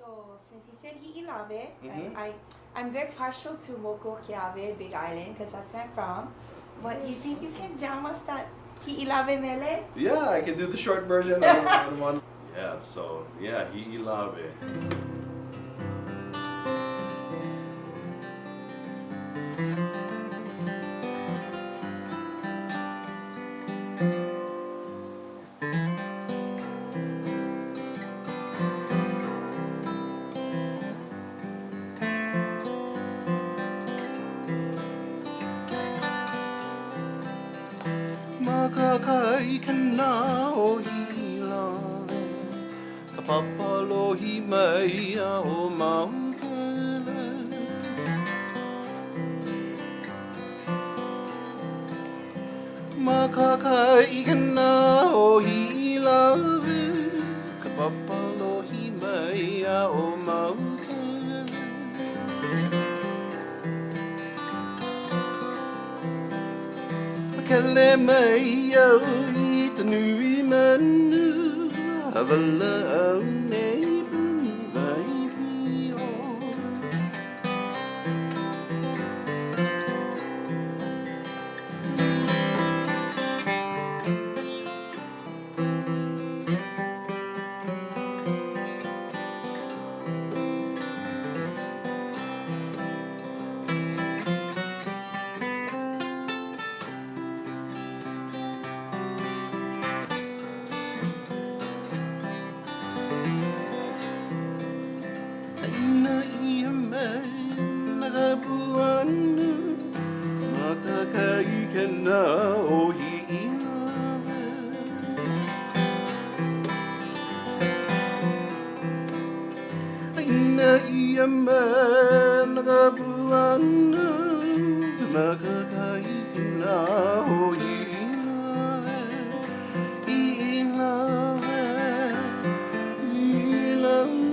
So since you said Hi'ilave, I'm very partial to Mokuokiawe, Big Island, because that's where I'm from. But you think you can jam us that Hi'ilave mele? Yeah, I can do the short version. Yeah, so yeah, Hi'ilave. Makakai kana o Hi'ilave, ka papalohi mai a o Maukele. Makakai kana o Hi'ilave, ka papalohi mai a o Maukele. Kele mai au I te nui manu, hawala au nei puni vai pio. Aina ia mai nakapuanu, makakai kana o Hi'ilave. Aina ia mai nakapuanu, makakai kana o Hi'ilave. Hi'ilave, Hi'ilave.